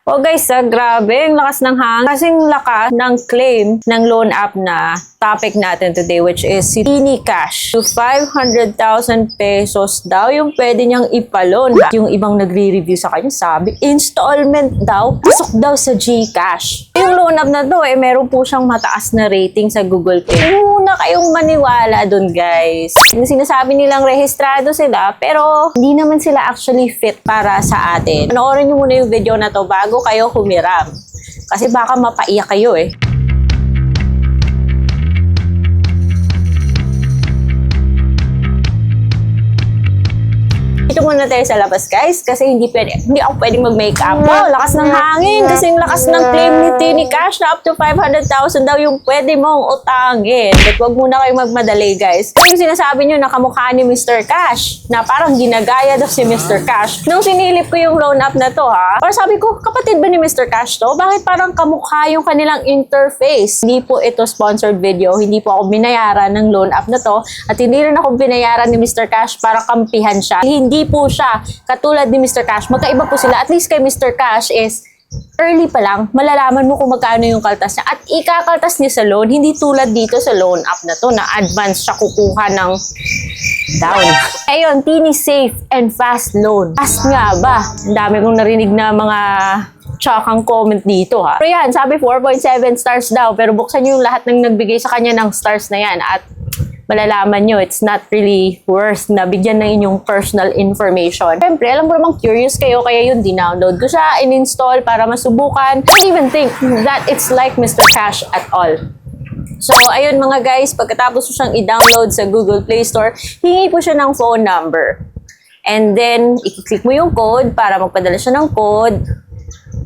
Oh guys, grabe, ang lakas ng hangin. Kasing lakas ng claim ng loan app na topic natin today, which is si Tini Cash. To 500,000 pesos daw yung pwede niyang ipaloan. Yung ibang nagre-review sa kanya sabi, installment daw, pasok daw sa GCash. Yung loan app na to, meron po siyang mataas na rating sa Google Play. Hindi muna kayong maniwala dun guys. Sinasabi nilang rehistrado sila, pero hindi naman sila actually fit para sa atin. Panoorin niyo muna yung video na to bago kayo humiram. Kasi baka mapaiyak kayo eh. Ito muna tayo sa labas guys kasi hindi ako pwedeng mag-makeup. Wow, lakas ng hangin kasi yung lakas ng claim ni Tini Cash na up to 500,000 daw yung pwede mong utangin. But wag muna kayong magmadali guys. Yung sinasabi nyo na kamukha ni Mr. Cash na parang ginagaya daw si Mr. Cash. Nung sinilip ko yung loan app na to ha, or sabi ko, kapatid ba ni Mr. Cash to? Bakit parang kamukha yung kanilang interface? Hindi po ito sponsored video. Hindi po ako binayaran ng loan app na to at hindi rin ako binayaran ni Mr. Cash para kampihan siya. Hindi po siya katulad ni Mr. Cash. Magkaiba po sila. At least kay Mr. Cash is early pa lang, malalaman mo kung magkano yung kaltas niya. At ikakaltas niya sa loan, hindi tulad dito sa loan app na to na advance siya kukuha ng down. Ayun, Tini Safe and Fast Loan. Fast nga ba? Ang dami kong narinig na mga tsakang comment dito ha. Pero yan, sabi 4.7 stars daw. Pero buksan niyo yung lahat ng nagbigay sa kanya ng stars na yan. At malalaman nyo, it's not really worth na bigyan ng inyong personal information. Siyempre, alam ko namang curious kayo, kaya yun, dinownload ko siya, in-install para masubukan. I don't even think that it's like Mr. Cash at all. So, ayun mga guys, pagkatapos mo siyang i-download sa Google Play Store, hingi po siya ng phone number. And then, i-click mo yung code para magpadala siya ng code.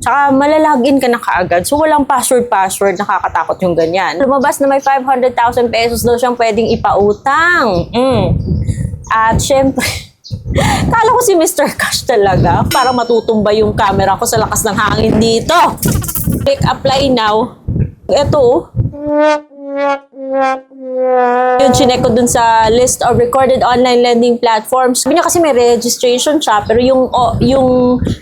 Tsaka malalagin ka na kaagad. So, walang password, nakakatakot yung ganyan. Lumabas na may 500,000 pesos daw siyang pwedeng ipautang. At syempre, kala ko si Mr. Cash talaga. Para matutumba yung camera ko sa lakas ng hangin dito. Click apply now. Ito. Yun, chinek ko dun sa list of recorded online lending platforms. Sabi niya kasi may registration siya, pero yung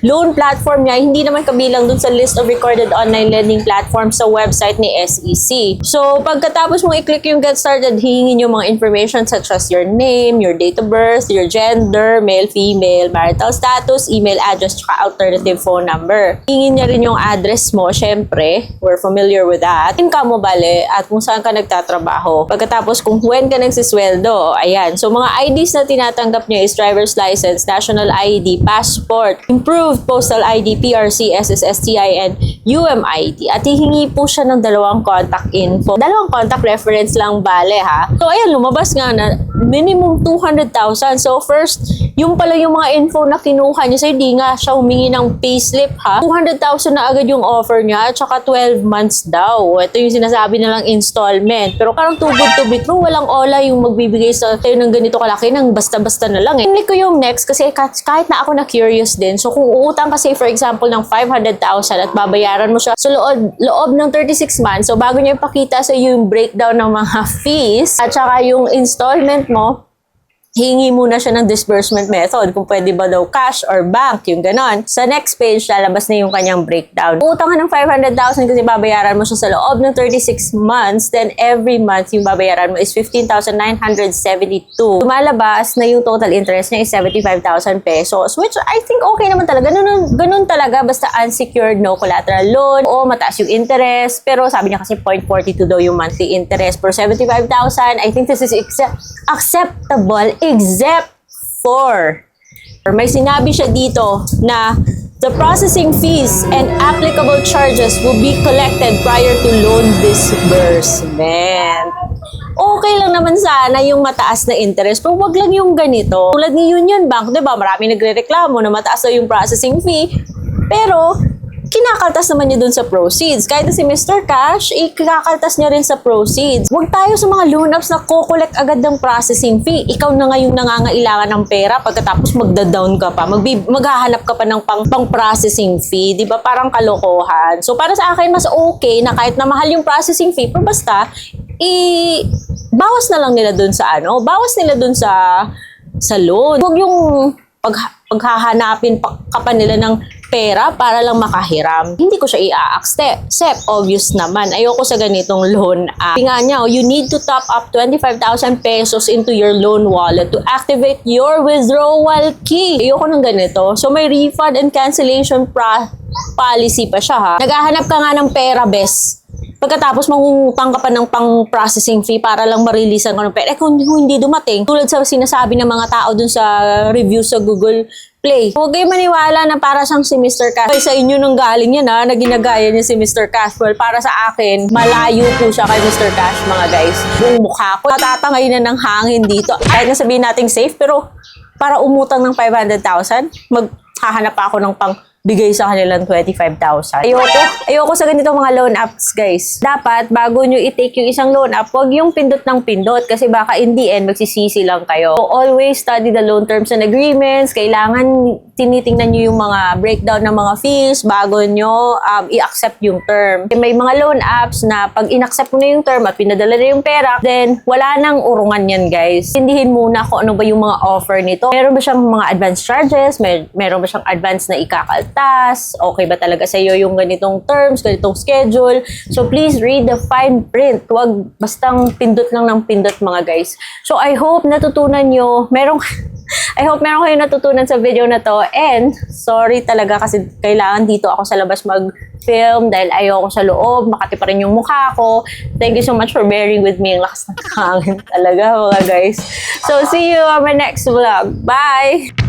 loan platform niya, hindi naman kabilang dun sa list of recorded online lending platforms sa website ni SEC. So, pagkatapos mong i-click yung get started, hihingin yung mga information such as your name, your date of birth, your gender, male, female, marital status, email address, tsaka alternative phone number. Hihingin niya rin yung address mo, syempre, we're familiar with that. Income mo bale, at kung saan ka nagtatrabaho. Pagkatapos kung when ka nagsisweldo, ayan. So mga IDs na tinatanggap niya is driver's license, national ID, passport, improved postal ID, PRC, SSSTI, and UMID. At hihingi po siya ng dalawang contact info. Dalawang contact reference lang bale ha. So ayan, lumabas nga na minimum 200,000. So first, yung pala yung mga info na kinuha niya. So hindi nga siya humingi ng payslip ha. 200,000 na agad yung offer niya at saka 12 months daw. Ito yung sinasabi nilang installment. Pero parang too good to be true, walang ola yung magbibigay sa tayo ng ganito kalaki ng basta-basta na lang eh. Hindi ko yung next kasi kahit na ako na curious din. So kung uutang kasi for example ng 500,000 at babayaran mo siya sa loob ng 36 months, so bago niya ipakita sa yung breakdown ng mga fees at saka yung installment mo, hingi muna siya ng disbursement method, kung pwede ba daw cash or bank, yung ganon. Sa next page, lalabas na yung kanyang breakdown. Utang ka ng 500,000 kasi babayaran mo siya sa loob ng 36 months, then every month yung babayaran mo is 15,972. Lumalabas na yung total interest niya is 75,000 pesos, which I think okay naman talaga. Ganun talaga, basta unsecured, no collateral loan, o mataas yung interest, pero sabi niya kasi 0.42 daw yung monthly interest per 75,000. I think this is acceptable except for may sinabi siya dito na the processing fees and applicable charges will be collected prior to loan disbursement. Okay lang naman sana yung mataas na interest, pero wag lang yung ganito. Tulad ni Union Bank, 'di ba? Marami nagrereklamo na mataas daw yung processing fee, pero kinakaltas naman niya dun sa proceeds. Kahit na si Mr. Cash, kinakaltas niya rin sa proceeds. Huwag tayo sa mga loan apps na kukolect agad ng processing fee. Ikaw na nga yung nangangailangan ng pera pagkatapos magda-down ka pa. Maghahanap ka pa ng pang-processing fee. Di ba? Parang kalokohan. So, para sa akin, mas okay na kahit na mahal yung processing fee, pero basta, bawas na lang nila dun sa bawas nila dun sa loan. Huwag yung paghahanapin ka pa nila ng pera para lang makahiram. Hindi ko siya i-accept. Obvious naman. Ayoko sa ganitong loan app. Nga niya, you need to top up 25,000 pesos into your loan wallet to activate your withdrawal key. Ayoko ng ganito. So may refund and cancellation policy pa siya ha. Naghahanap ka nga ng pera, bes. Pagkatapos mangungutang ka pa ng pang-processing fee para lang mareleasean ka ng pera. Kung hindi dumating, tulad sa sinasabi ng mga tao dun sa review sa Google Play. Huwag kayo maniwala na para siyang si Mr. Cashwell. Sa inyo nang galing yan ha, na ginagaya niya si Mr. Cashwell. Para sa akin, malayo po siya kay Mr. Cash mga guys. Buong mukha ko, natatangay na ng hangin dito. Kahit na sabihin natin safe, pero para umutang ng 500,000, maghahanap pa ako ng bigay sa kanilang 25,000. Ayoko sa ganito mga loan apps, guys. Dapat, bago nyo i-take yung isang loan app, huwag yung pindot ng pindot kasi baka in the end, magsisisi lang kayo. So, always study the loan terms and agreements. Kailangan tinitingnan nyo yung mga breakdown ng mga fees bago nyo i-accept yung term. May mga loan apps na pag in-accept mo na yung term at pinadala na yung pera, then wala nang urungan yan, guys. Tindihin muna kung ano ba yung mga offer nito. Meron ba siyang mga advance charges? Meron ba siyang advance na ikakaltas? Okay ba talaga sa iyo yung ganitong terms, ganitong schedule? So please read the fine print. Huwag bastang pindot lang ng pindot mga guys. So I hope natutunan nyo. I hope meron kayo natutunan sa video na to. And sorry talaga kasi kailangan dito ako sa labas mag-film dahil ayoko sa loob. Makati pa rin yung mukha ko. Thank you so much for bearing with me. Ang lakas ng hangin talaga mga guys. So see you on my next vlog. Bye!